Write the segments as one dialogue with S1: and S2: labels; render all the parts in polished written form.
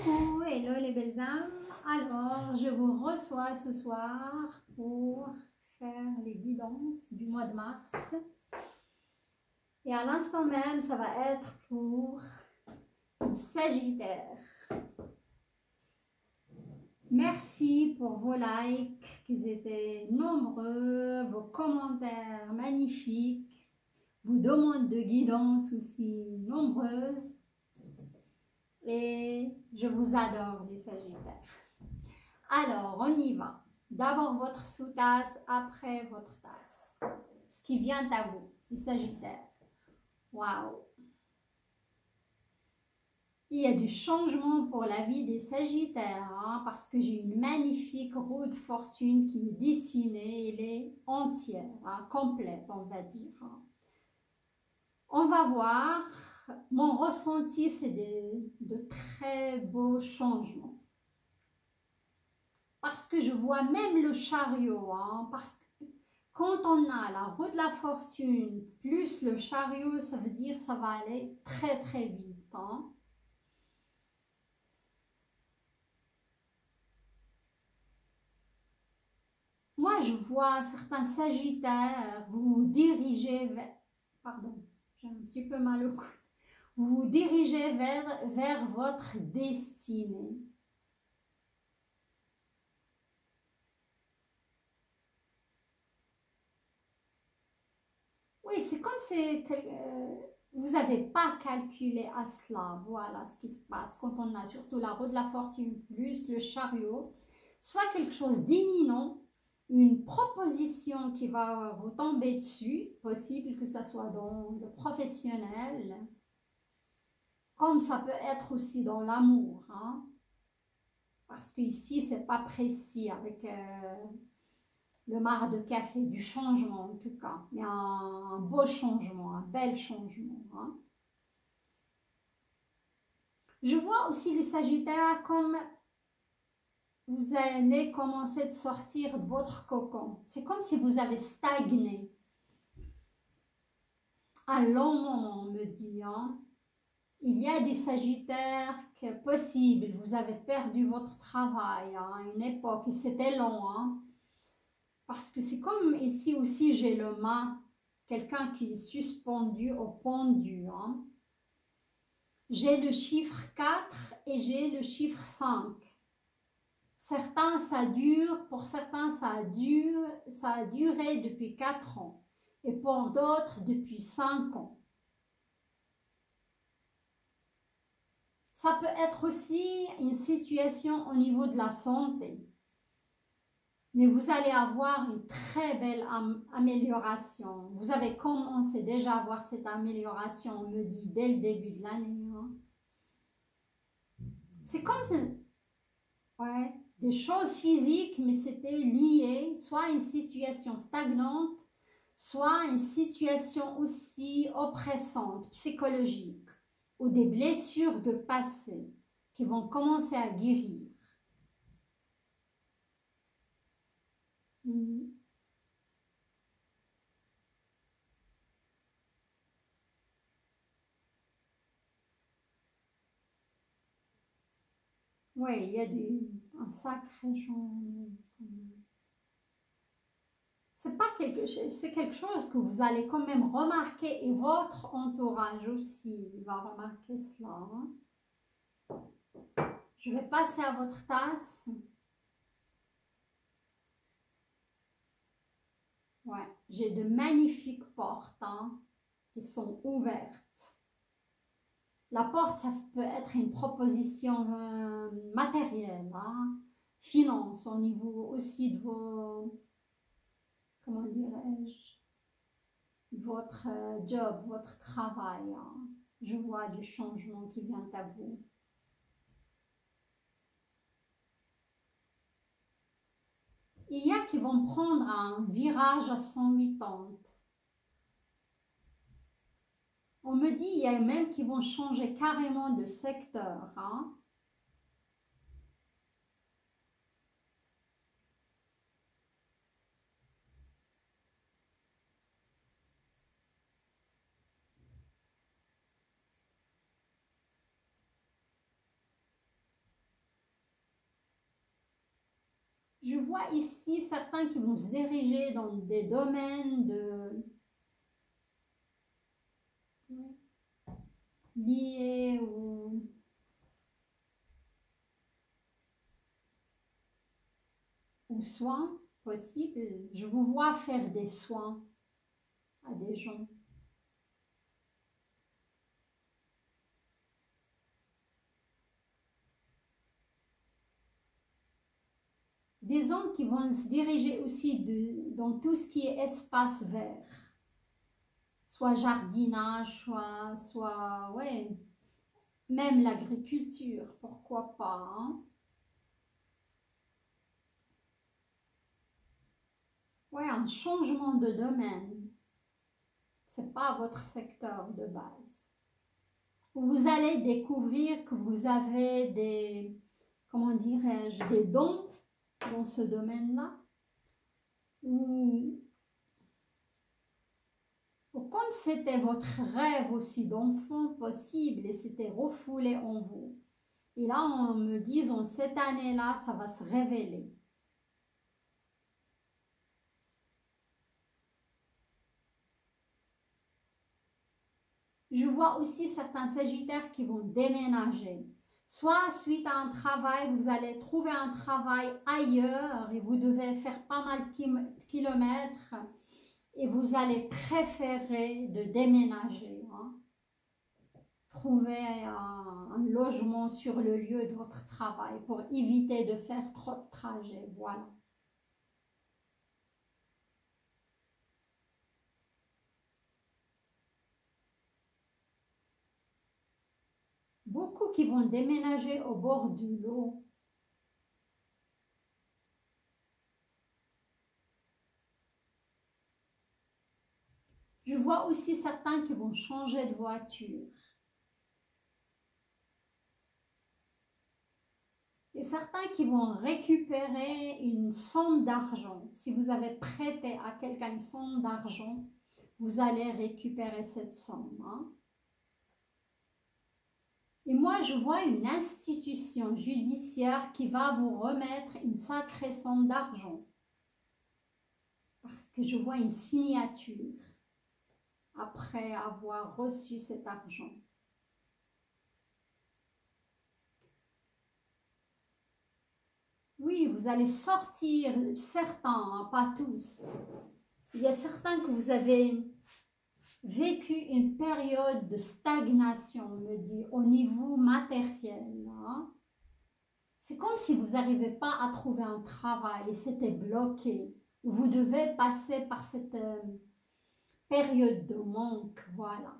S1: Coucou, hello les belles âmes. Alors, je vous reçois ce soir pour faire les guidances du mois de mars. Et à l'instant même, ça va être pour les Sagittaires. Merci pour vos likes, qu'ils étaient nombreux, vos commentaires magnifiques, vos demandes de guidance aussi nombreuses. Et je vous adore les Sagittaires. Alors, on y va. D'abord votre sous-tasse, après votre tasse. Ce qui vient à vous, les Sagittaires. Waouh! Il y a du changement pour la vie des Sagittaires, hein, parce que j'ai une magnifique roue de fortune qui est dessinée, elle est entière, hein, complète, on va dire. Hein. On va voir, mon ressenti, c'est de très beaux changements. Parce que je vois même le chariot, hein, parce que quand on a la roue de la fortune plus le chariot, ça veut dire que ça va aller très très vite. Hein. Moi, je vois certains Sagittaires vous diriger vers... Pardon, j'ai un petit peu mal au cou. Vous dirigez vers votre destinée. Oui, c'est comme si vous n'avez pas calculé à cela. Voilà ce qui se passe quand on a surtout la roue de la fortune plus le chariot. Soit quelque chose d'imminent, une proposition qui va vous tomber dessus, possible que ce soit dans le professionnel, comme ça peut être aussi dans l'amour. Hein, parce qu'ici, ce n'est pas précis avec... le marc de café, du changement en tout cas, mais un beau changement, un bel changement. Hein. Je vois aussi les Sagittaires comme vous allez commencer de sortir de votre cocon. C'est comme si vous avez stagné. Un long moment, on me dit. Hein. Il y a des Sagittaires que possible, vous avez perdu votre travail à une époque et c'était long. Hein. Parce que c'est comme ici aussi, j'ai le mât, quelqu'un qui est suspendu au pendu. Hein. J'ai le chiffre 4 et j'ai le chiffre 5. Certains, ça dure, pour certains, ça a duré depuis 4 ans. Et pour d'autres, depuis 5 ans. Ça peut être aussi une situation au niveau de la santé. Mais vous allez avoir une très belle amélioration. Vous avez commencé déjà à voir cette amélioration, on me dit, dès le début de l'année. Hein. C'est comme ouais, des choses physiques, mais c'était lié soit à une situation stagnante, soit à une situation aussi oppressante, psychologique, ou des blessures de passé qui vont commencer à guérir. Oui, il y a un sacré changement. C'est pas quelque chose, c'est quelque chose que vous allez quand même remarquer et votre entourage aussi va remarquer cela. Hein. Je vais passer à votre tasse. Ouais, j'ai de magnifiques portes hein, qui sont ouvertes. La porte, ça peut être une proposition matérielle, hein, finance, au niveau aussi de vos, comment dirais-je, votre job, votre travail. Hein. Je vois du changement qui vient à vous. Il y a qui vont prendre un virage à 180. On me dit, il y a même qui vont changer carrément de secteur. Hein. Je vois ici certains qui vont se diriger dans des domaines liés aux soins possibles. Je vous vois faire des soins à des gens. Des hommes qui vont se diriger aussi dans tout ce qui est espace vert. Soit jardinage, soit ouais, même l'agriculture, pourquoi pas, hein? Ouais, un changement de domaine. C'est pas votre secteur de base. Vous allez découvrir que vous avez des, comment dirais-je, des dons dans ce domaine-là. Ou comme c'était votre rêve aussi d'enfant possible et c'était refoulé en vous. Et là, on me dit, en cette année-là, ça va se révéler. Je vois aussi certains sagittaires qui vont déménager. Soit suite à un travail, vous allez trouver un travail ailleurs et vous devez faire pas mal de kilomètres et vous allez préférer de déménager. Hein. Trouver un logement sur le lieu de votre travail pour éviter de faire trop de trajets. Voilà. Beaucoup qui vont déménager au bord de l'eau. Je vois aussi certains qui vont changer de voiture. Et certains qui vont récupérer une somme d'argent. Si vous avez prêté à quelqu'un une somme d'argent, vous allez récupérer cette somme. Hein. Et moi, je vois une institution judiciaire qui va vous remettre une sacrée somme d'argent. Parce que je vois une signature après avoir reçu cet argent. Oui, vous allez sortir, certains, hein, pas tous. Il y a certains que vous avez vécu une période de stagnation, on me dit, au niveau matériel. Hein. C'est comme si vous n'arrivez pas à trouver un travail et c'était bloqué. Vous devez passer par cette période de manque, voilà,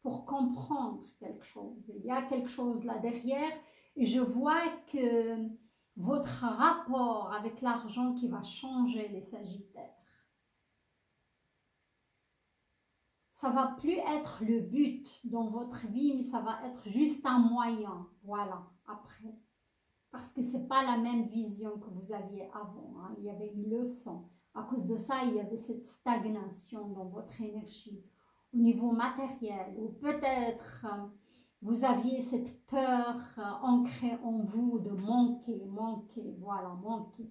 S1: pour comprendre quelque chose. Il y a quelque chose là derrière et je vois que votre rapport avec l'argent qui va changer, les Sagittaires. Ça va plus être le but dans votre vie, mais ça va être juste un moyen, voilà, après. Parce que ce n'est pas la même vision que vous aviez avant. Hein. Il y avait une leçon. À cause de ça, il y avait cette stagnation dans votre énergie au niveau matériel. Ou peut-être vous aviez cette peur ancrée en vous de manquer, voilà, manquer.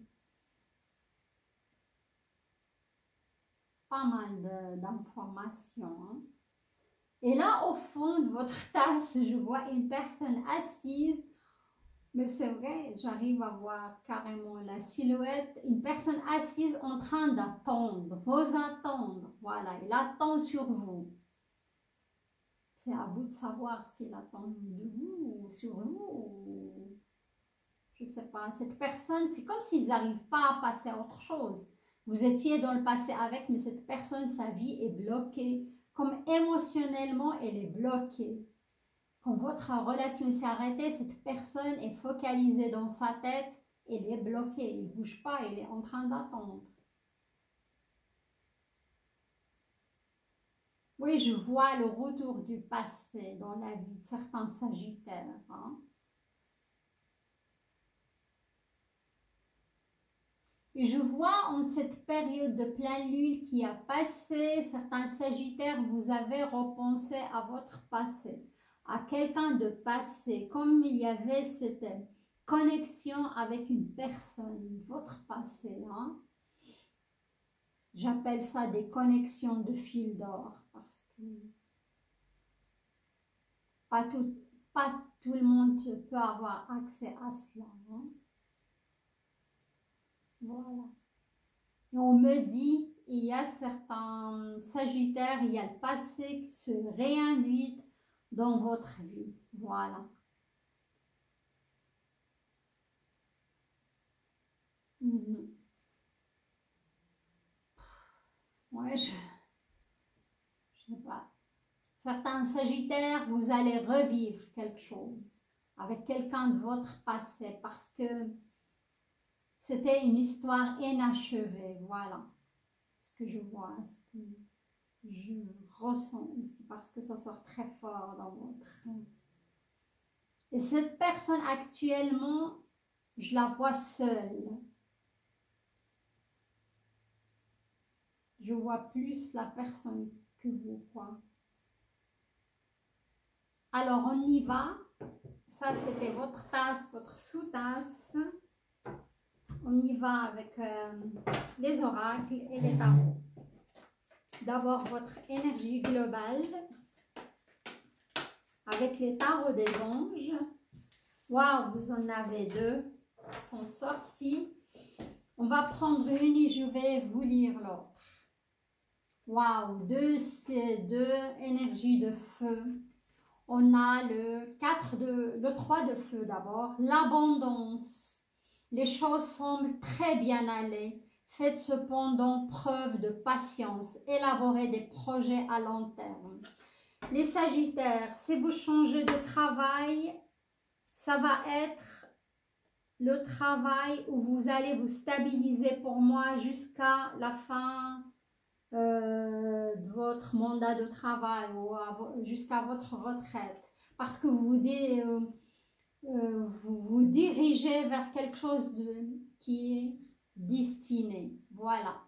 S1: Pas mal d'informations. Hein. Et là, au fond de votre tasse, je vois une personne assise. Mais c'est vrai, j'arrive à voir carrément la silhouette, une personne assise en train d'attendre, vous attendre, voilà, il attend sur vous. C'est à vous de savoir ce qu'il attend de vous, sur vous. Je ne sais pas, cette personne, c'est comme s'ils n'arrivent pas à passer à autre chose. Vous étiez dans le passé avec, mais cette personne, sa vie est bloquée, comme émotionnellement, elle est bloquée. Quand votre relation s'est arrêtée, cette personne est focalisée dans sa tête, elle est bloquée, elle ne bouge pas, elle est en train d'attendre. Oui, je vois le retour du passé dans la vie de certains Sagittaires. Hein. Et je vois en cette période de pleine lune qui a passé, certains Sagittaires, vous avez repensé à votre passé, à quelqu'un de passé, comme il y avait cette connexion avec une personne, votre passé. Hein? J'appelle ça des connexions de fil d'or parce que pas tout le monde peut avoir accès à cela. Hein? Voilà. Et on me dit, il y a certains sagittaires, il y a le passé qui se réinvite dans votre vie. Voilà. Ouais, je sais pas. Certains sagittaires, vous allez revivre quelque chose avec quelqu'un de votre passé parce que c'était une histoire inachevée. Voilà ce que je vois, ce que je ressens ici parce que ça sort très fort dans votre... Et cette personne actuellement, je la vois seule. Je vois plus la personne que vous, quoi. Alors, on y va. Ça, c'était votre tasse, votre sous-tasse. On y va avec les oracles et les tarots. D'abord, votre énergie globale avec les tarots des anges. Waouh, vous en avez deux. Ils sont sortis. On va prendre une et je vais vous lire l'autre. Waouh, deux énergies de feu. On a le 3 de feu d'abord, l'abondance. Les choses semblent très bien aller. Faites cependant preuve de patience. Élaborez des projets à long terme. Les Sagittaires, si vous changez de travail, ça va être le travail où vous allez vous stabiliser pour moi jusqu'à la fin de votre mandat de travail ou jusqu'à votre retraite. Parce que vous vous dirigez vers quelque chose qui est destiné. Voilà.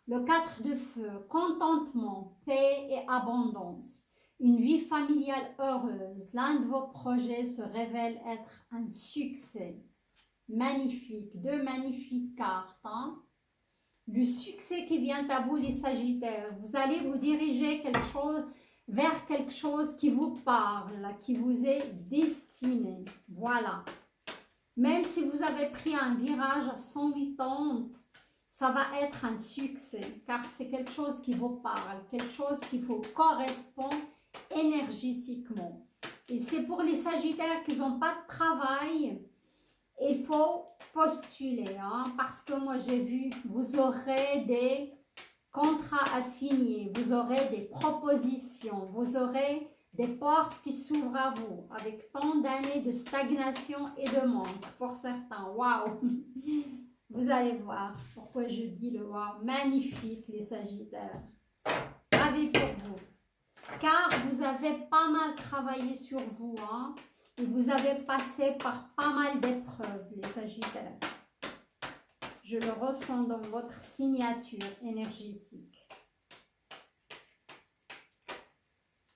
S1: Le 4 de feu, contentement, paix et abondance. Une vie familiale heureuse. L'un de vos projets se révèle être un succès. Magnifique. Deux magnifiques cartes. Hein? Le succès qui vient à vous, les Sagittaires. Vous allez vous diriger vers quelque chose qui vous parle, qui vous est destiné. Voilà. Même si vous avez pris un virage à 180, ça va être un succès, car c'est quelque chose qui vous parle, quelque chose qui vous correspond énergétiquement. Et c'est pour les Sagittaires qui n'ont pas de travail, il faut postuler, hein, parce que moi j'ai vu, vous aurez des contrats à signer, vous aurez des propositions, vous aurez des portes qui s'ouvrent à vous, avec tant d'années de stagnation et de manque pour certains. Waouh! Vous allez voir pourquoi je dis le waouh. Magnifique les Sagittaires. Ravi pour vous. Car vous avez pas mal travaillé sur vous, hein, et vous avez passé par pas mal d'épreuves, les Sagittaires. Je le ressens dans votre signature énergétique.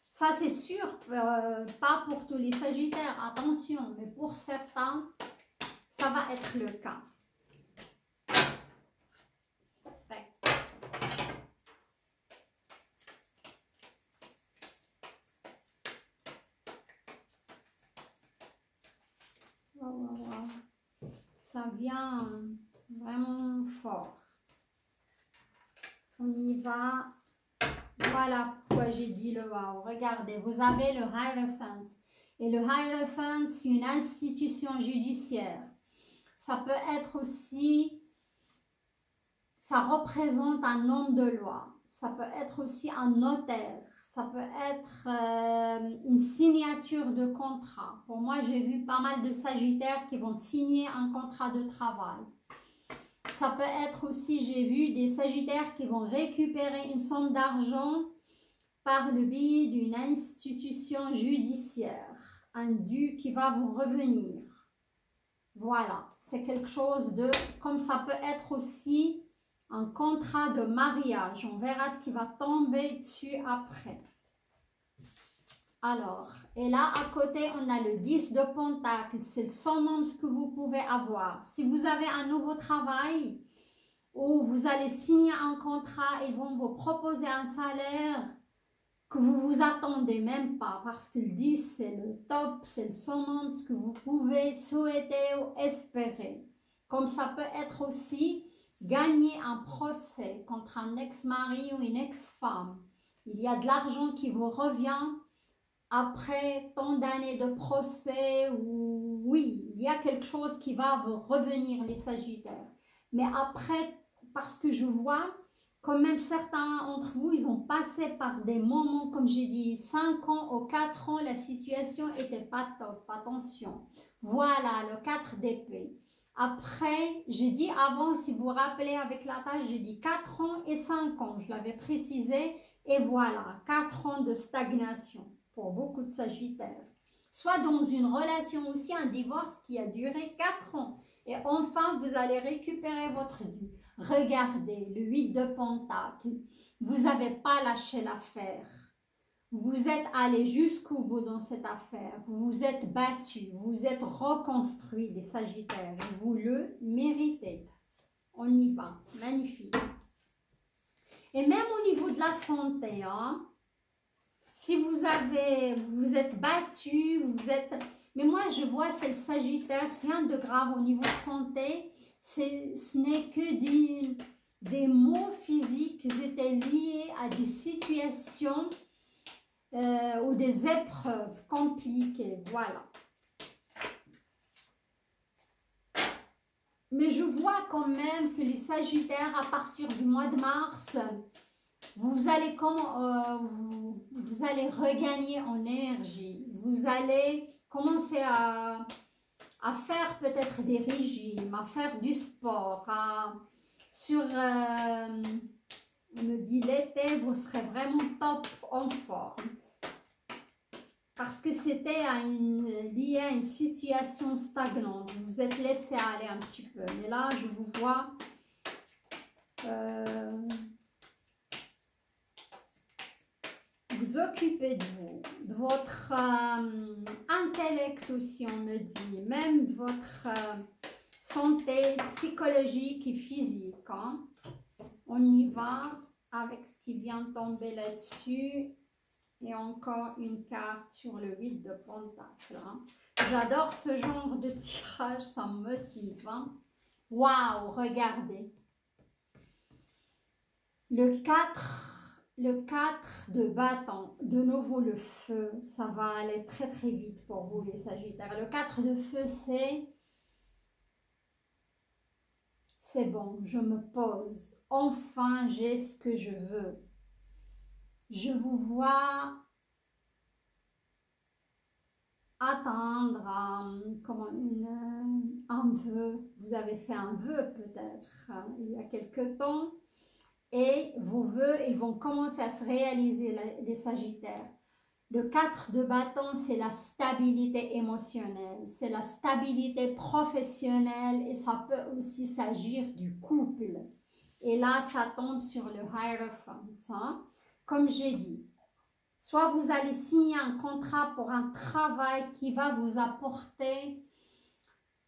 S1: Ça, c'est sûr, pas pour tous les Sagittaires, attention, mais pour certains, ça va être le cas. Ça vient vraiment fort. On y va. Voilà pourquoi j'ai dit le wow. Regardez, vous avez le Hierophant. Et le Hierophant, c'est une institution judiciaire. Ça peut être aussi, ça représente un homme de loi. Ça peut être aussi un notaire. Ça peut être une signature de contrat. Pour moi, j'ai vu pas mal de Sagittaires qui vont signer un contrat de travail. Ça peut être aussi, j'ai vu des Sagittaires qui vont récupérer une somme d'argent par le biais d'une institution judiciaire. Un dû qui va vous revenir. Voilà, c'est quelque chose de... Comme ça peut être aussi un contrat de mariage. On verra ce qui va tomber dessus après. Alors, et là, à côté, on a le 10 de Pentacle. C'est le summum que vous pouvez avoir. Si vous avez un nouveau travail ou vous allez signer un contrat, ils vont vous proposer un salaire que vous vous attendez même pas. Parce que le 10, c'est le top, c'est le summum que vous pouvez souhaiter ou espérer. Comme ça peut être aussi gagner un procès contre un ex-mari ou une ex-femme. Il y a de l'argent qui vous revient après tant d'années de procès, ou oui, il y a quelque chose qui va vous revenir, les Sagittaires. Mais après, parce que je vois, quand même certains d'entre vous, ils ont passé par des moments, comme j'ai dit, 5 ans ou 4 ans, la situation n'était pas top, attention. Voilà, le 4 d'épée. Après, j'ai dit avant, si vous vous rappelez avec la page, j'ai dit 4 ans et 5 ans, je l'avais précisé, et voilà, 4 ans de stagnation pour beaucoup de Sagittaires. Soit dans une relation aussi, un divorce qui a duré 4 ans. Et enfin, vous allez récupérer votre dû. Regardez, le 8 de Pentacle. Vous n'avez pas lâché l'affaire. Vous êtes allé jusqu'au bout dans cette affaire. Vous vous êtes battu. Vous vous êtes reconstruit, les Sagittaires. Et vous le méritez. On y va. Magnifique. Et même au niveau de la santé, hein, si vous êtes battu, mais moi je vois c'est le Sagittaire, rien de grave au niveau de santé, ce n'est que des maux physiques qui étaient liés à des situations ou des épreuves compliquées, voilà. Mais je vois quand même que les Sagittaires, à partir du mois de mars, vous allez regagner en énergie. Vous allez commencer à faire peut-être des régimes, à faire du sport. On me dit l'été, vous serez vraiment top en forme. Parce que c'était lié à une situation stagnante. Vous vous êtes laissé aller un petit peu. Mais là, je vous vois... vous occupez de vous, de votre intellect aussi, on me dit, même de votre santé psychologique et physique. Hein. On y va avec ce qui vient de tomber là-dessus. Et encore une carte sur le 8 de Pentacle. Hein. J'adore ce genre de tirage, ça me motive. Hein. Waouh, regardez. Le 4 de bâton, de nouveau le feu, ça va aller très très vite pour vous les Sagittaires. Le 4 de feu, c'est bon, je me pose. Enfin, j'ai ce que je veux. Je vous vois atteindre un vœu. Vous avez fait un vœu peut-être il y a quelque temps. Et vos vœux, ils vont commencer à se réaliser, les Sagittaires. Le 4 de bâton, c'est la stabilité émotionnelle, c'est la stabilité professionnelle et ça peut aussi s'agir du couple. Et là, ça tombe sur le Hiérophant. Hein? Comme j'ai dit, soit vous allez signer un contrat pour un travail qui va vous apporter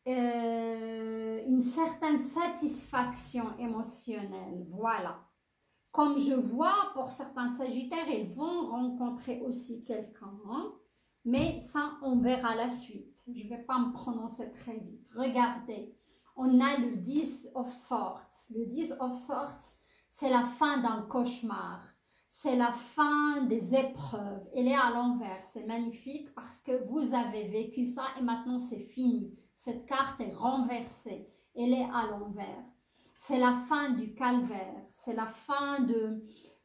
S1: une certaine satisfaction émotionnelle. Voilà. Comme je vois, pour certains Sagittaires, ils vont rencontrer aussi quelqu'un. Hein? Mais ça, on verra la suite. Je ne vais pas me prononcer très vite. Regardez, on a le 10 of Swords. Le 10 of Swords, c'est la fin d'un cauchemar. C'est la fin des épreuves. Elle est à l'envers. C'est magnifique parce que vous avez vécu ça et maintenant c'est fini. Cette carte est renversée. Elle est à l'envers. C'est la fin du calvaire, c'est la fin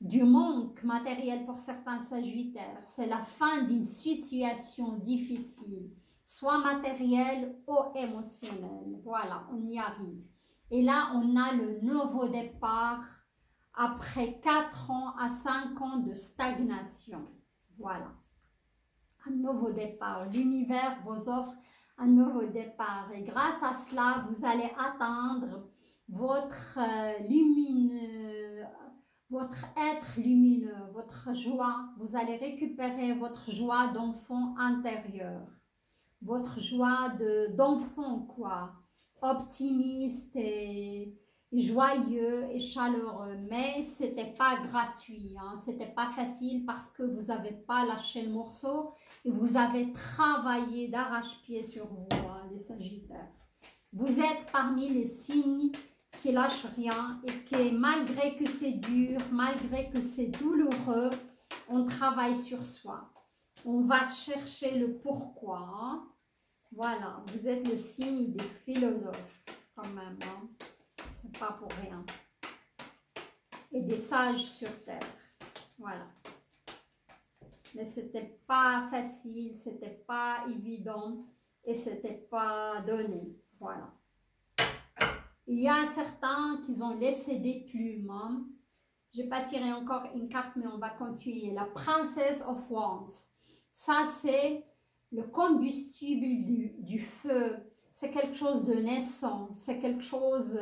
S1: du manque matériel pour certains Sagittaires, c'est la fin d'une situation difficile, soit matérielle ou émotionnelle. Voilà, on y arrive. Et là, on a le nouveau départ après 4 ans à 5 ans de stagnation. Voilà, un nouveau départ. L'univers vous offre un nouveau départ et grâce à cela, vous allez atteindre votre votre être lumineux, votre joie. Vous allez récupérer votre joie d'enfant intérieur, votre joie d'enfant, quoi, optimiste et joyeux et chaleureux. Mais c'était pas gratuit, hein, c'était pas facile parce que vous n'avez pas lâché le morceau et vous avez travaillé d'arrache-pied sur vous, hein, les Sagittaires. Vous êtes parmi les signes qui lâchent rien et qui, malgré que c'est dur, malgré que c'est douloureux, on travaille sur soi. On va chercher le pourquoi. Hein. Voilà, vous êtes le signe des philosophes quand même. Hein. C'est pas pour rien. Et des sages sur terre. Voilà. Mais c'était pas facile, c'était pas évident et c'était pas donné. Voilà. Il y a certains qui ont laissé des plumes. Hein. Je n'ai pas tiré encore une carte, mais on va continuer. La Princess of Wands. Ça, c'est le combustible du feu. C'est quelque chose de naissant. C'est quelque chose...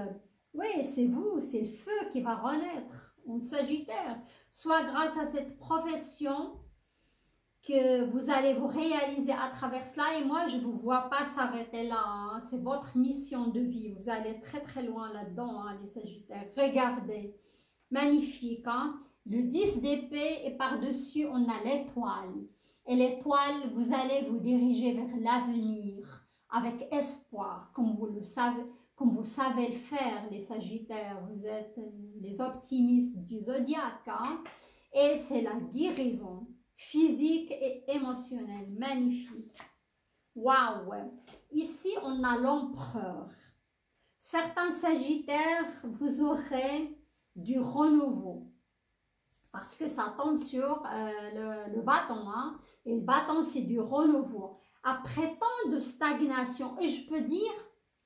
S1: Oui, c'est vous, c'est le feu qui va renaître en Sagittaire. Soit grâce à cette profession que vous allez vous réaliser à travers cela. Et moi, je ne vous vois pas s'arrêter là. Hein. C'est votre mission de vie. Vous allez très très loin là-dedans, hein, les Sagittaires. Regardez. Magnifique. Hein? Le 10 d'épée et par-dessus, on a l'étoile. Et l'étoile, vous allez vous diriger vers l'avenir avec espoir, comme vous le savez. Comme vous savez le faire, les Sagittaires, vous êtes les optimistes du zodiaque. Hein? Et c'est la guérison physique et émotionnelle. Magnifique. Waouh! Ici, on a l'empereur. Certains Sagittaires, vous aurez du renouveau. Parce que ça tombe sur le bâton. Hein? Et le bâton, c'est du renouveau. Après tant de stagnation, et je peux dire,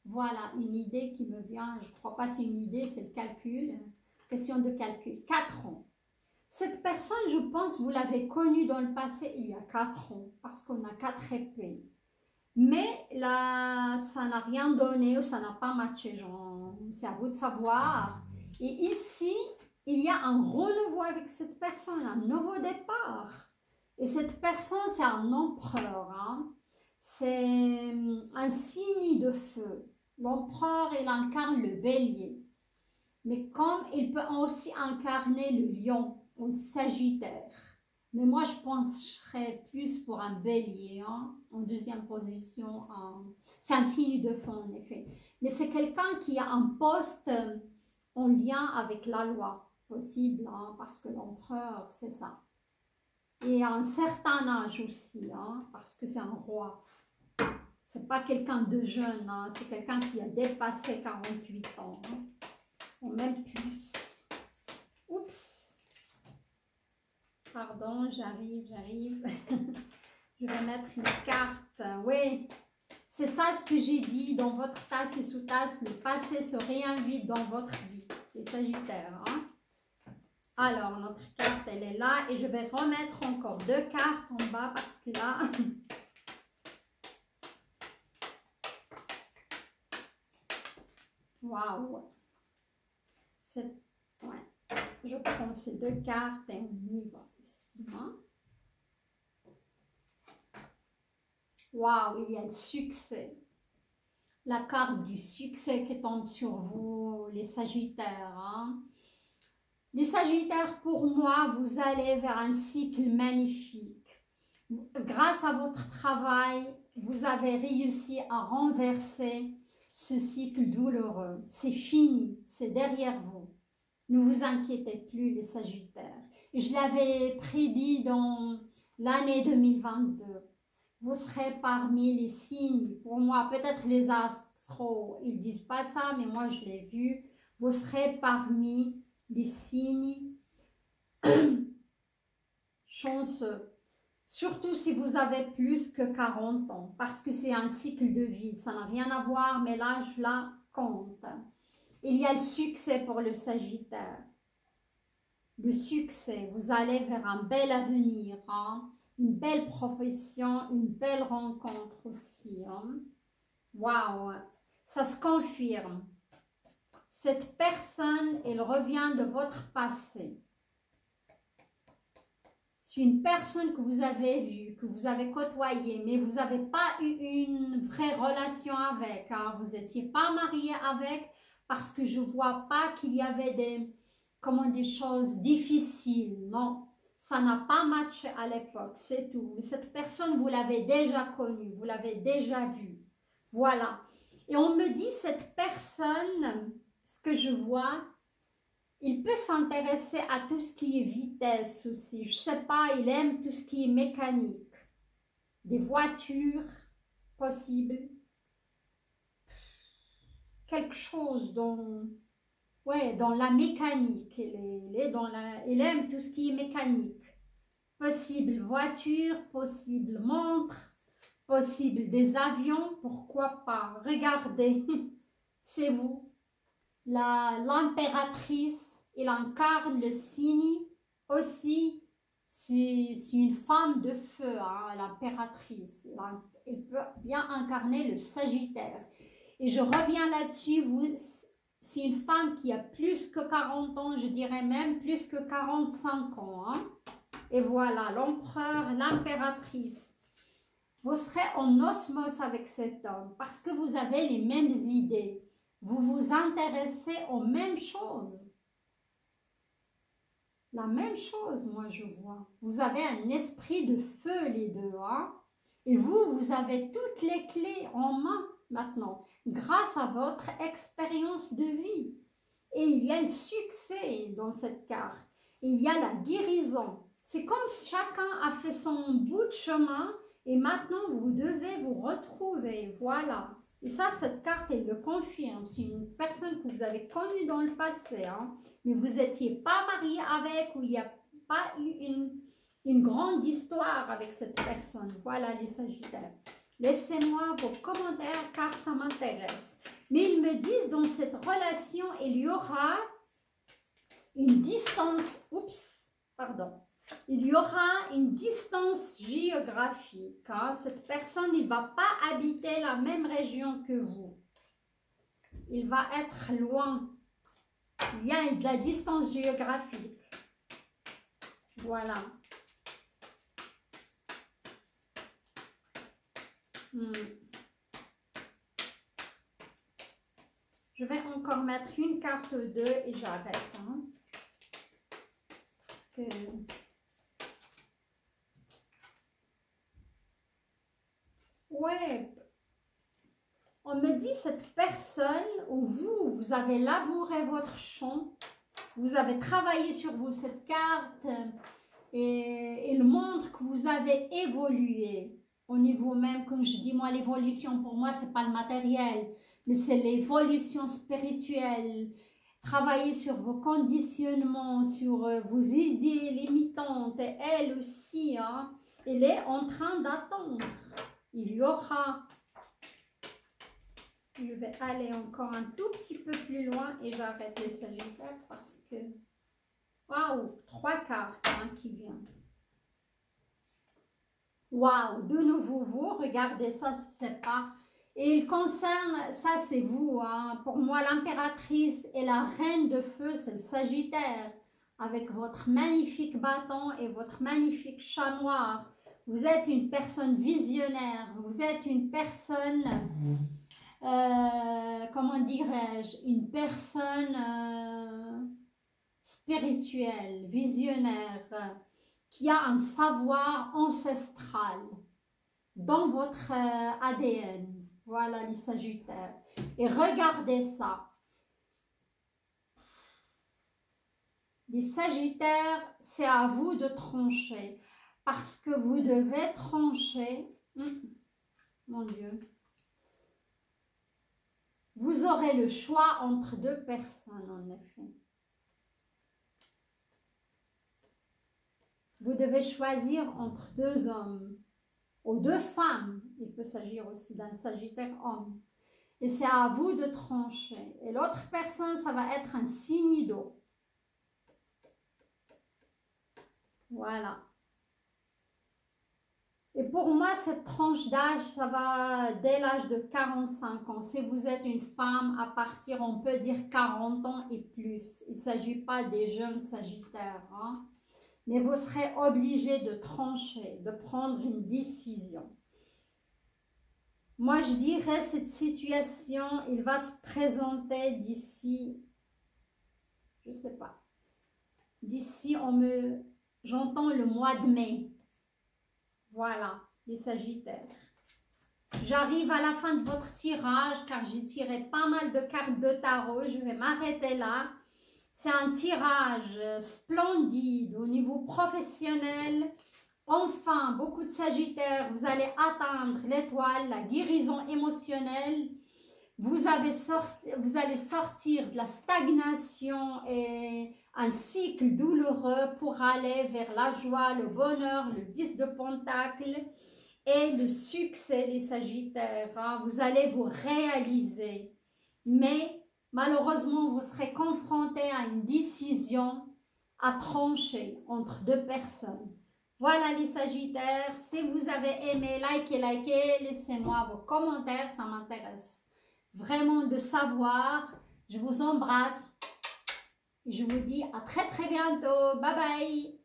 S1: voilà une idée qui me vient, je ne crois pas c'est une idée, c'est le calcul, question de calcul, 4 ans. Cette personne, je pense, vous l'avez connue dans le passé il y a 4 ans, parce qu'on a 4 épées. Mais là, ça n'a rien donné ou ça n'a pas matché, c'est à vous de savoir. Et ici, il y a un renouveau avec cette personne, un nouveau départ. Et cette personne, c'est un empereur, hein. C'est un signe de feu. L'empereur, il incarne le bélier. Mais comme il peut aussi incarner le lion ou le sagittaire. Mais moi, je pencherais plus pour un bélier, hein, en deuxième position. C'est un signe de feu, en effet. Mais c'est quelqu'un qui a un poste en lien avec la loi, possible, hein, parce que l'empereur, c'est ça. Et à un certain âge aussi, hein, parce que c'est un roi. C'est pas quelqu'un de jeune, hein, c'est quelqu'un qui a dépassé 48 ans. Hein. Ou même plus. Oups. Pardon, j'arrive. Je vais mettre une carte. Oui, c'est ça ce que j'ai dit dans votre tasse et sous-tasse. Le passé se réinvite dans votre vie. C'est Sagittaire. Hein? Alors, notre carte, elle est là. Et je vais remettre encore 2 cartes en bas parce que là... Waouh! Ouais. Je prends ces 2 cartes et on y va aussi. Hein? Waouh, il y a le succès. La carte du succès qui tombe sur vous, les Sagittaires. Hein? Les Sagittaires, pour moi, vous allez vers un cycle magnifique. Grâce à votre travail, vous avez réussi à renverser ce cycle douloureux. C'est fini, c'est derrière vous. Ne vous inquiétez plus, les Sagittaires. Je l'avais prédit dans l'année 2022. Vous serez parmi les signes. Pour moi, peut-être les astros, ils ne disent pas ça, mais moi, je l'ai vu. Vous serez parmi les signes chanceux. Surtout si vous avez plus que 40 ans, parce que c'est un cycle de vie. Ça n'a rien à voir, mais l'âge là compte. Il y a le succès pour le Sagittaire. Le succès, vous allez vers un bel avenir, hein? Une belle profession, une belle rencontre aussi. Hein? Waouh, ça se confirme. Cette personne, elle revient de votre passé. c'est une personne que vous avez vue, que vous avez côtoyée, mais vous n'avez pas eu une vraie relation avec, hein. Vous n'étiez pas marié avec, parce que je ne vois pas qu'il y avait des choses difficiles. Non, ça n'a pas matché à l'époque, c'est tout. Mais cette personne, vous l'avez déjà connue, vous l'avez déjà vue. Voilà. Et on me dit, cette personne, ce que je vois, il peut s'intéresser à tout ce qui est vitesse aussi. Je sais pas, il aime tout ce qui est mécanique. Des voitures, possible. Quelque chose dans la mécanique. Il aime tout ce qui est mécanique. Possible voiture, possible montre, possible des avions, pourquoi pas. Regardez, c'est vous. L'impératrice, elle incarne le signe aussi. C'est une femme de feu, hein, l'impératrice. Elle peut bien incarner le Sagittaire. Et je reviens là-dessus, c'est une femme qui a plus que 40 ans, je dirais même plus que 45 ans. Hein. Et voilà, l'empereur, l'impératrice. Vous serez en osmose avec cet homme parce que vous avez les mêmes idées. Vous vous intéressez aux mêmes choses. La même chose, moi je vois. Vous avez un esprit de feu les deux. Hein? Et vous avez toutes les clés en main maintenant, grâce à votre expérience de vie. Et il y a le succès dans cette carte. Il y a la guérison. C'est comme si chacun a fait son bout de chemin et maintenant vous devez vous retrouver. Voilà. Et ça, cette carte, elle le confirme. C'est une personne que vous avez connue dans le passé, hein, mais vous n'étiez pas marié avec ou il n'y a pas eu une grande histoire avec cette personne. Voilà les Sagittaires. Laissez-moi vos commentaires car ça m'intéresse. Mais ils me disent dans cette relation, il y aura une distance. Oups, pardon. Il y aura une distance géographique. Hein. Cette personne, il ne va pas habiter la même région que vous. Il va être loin. Il y a de la distance géographique. Voilà. Je vais encore mettre une carte 2 et j'arrête. Hein. Parce que... Ouais, on me dit cette personne où vous avez labouré votre champ, vous avez travaillé sur vous cette carte et elle montre que vous avez évolué au niveau même, comme je dis moi, l'évolution pour moi c'est pas le matériel, mais c'est l'évolution spirituelle. Travailler sur vos conditionnements, sur vos idées limitantes et elle aussi, hein, elle est en train d'attendre. Il y aura, je vais aller encore un tout petit peu plus loin et j'arrête les Sagittaires parce que, waouh, 3 cartes hein, qui viennent. Waouh, de nouveau vous, regardez ça, c'est pas, et il concerne, ça c'est vous, hein. Pour moi l'impératrice et la reine de feu, c'est le Sagittaire, avec votre magnifique bâton et votre magnifique chat noir. Vous êtes une personne visionnaire, vous êtes une personne, comment dirais-je, une personne spirituelle, visionnaire, qui a un savoir ancestral dans votre ADN. Voilà les Sagittaires. Et regardez ça. Les Sagittaires, c'est à vous de trancher. Parce que vous devez trancher, mon Dieu, vous aurez le choix entre 2 personnes en effet. Vous devez choisir entre 2 hommes ou 2 femmes. Il peut s'agir aussi d'un Sagittaire homme. Et c'est à vous de trancher. Et l'autre personne, ça va être un signe d'eau. Voilà. Et pour moi, cette tranche d'âge, ça va dès l'âge de 45 ans. Si vous êtes une femme, à partir, on peut dire 40 ans et plus. Il ne s'agit pas des jeunes Sagittaires. Hein. mais vous serez obligé de trancher, de prendre une décision. Moi, je dirais cette situation, il va se présenter d'ici, je sais pas, d'ici, j'entends le mois de mai. Voilà, les Sagittaires. J'arrive à la fin de votre tirage, car j'ai tiré pas mal de cartes de tarot. Je vais m'arrêter là. C'est un tirage splendide au niveau professionnel. Enfin, beaucoup de Sagittaires, vous allez atteindre l'étoile, la guérison émotionnelle. Vous allez sortir de la stagnation et un cycle douloureux pour aller vers la joie, le bonheur, le 10 de Pentacle et le succès, les Sagittaires. Hein. Vous allez vous réaliser. Mais malheureusement, vous serez confronté à une décision à trancher entre deux personnes. Voilà les Sagittaires. Si vous avez aimé, likez, laissez-moi vos commentaires, ça m'intéresse vraiment de savoir. Je vous embrasse. Je vous dis à très bientôt. Bye bye.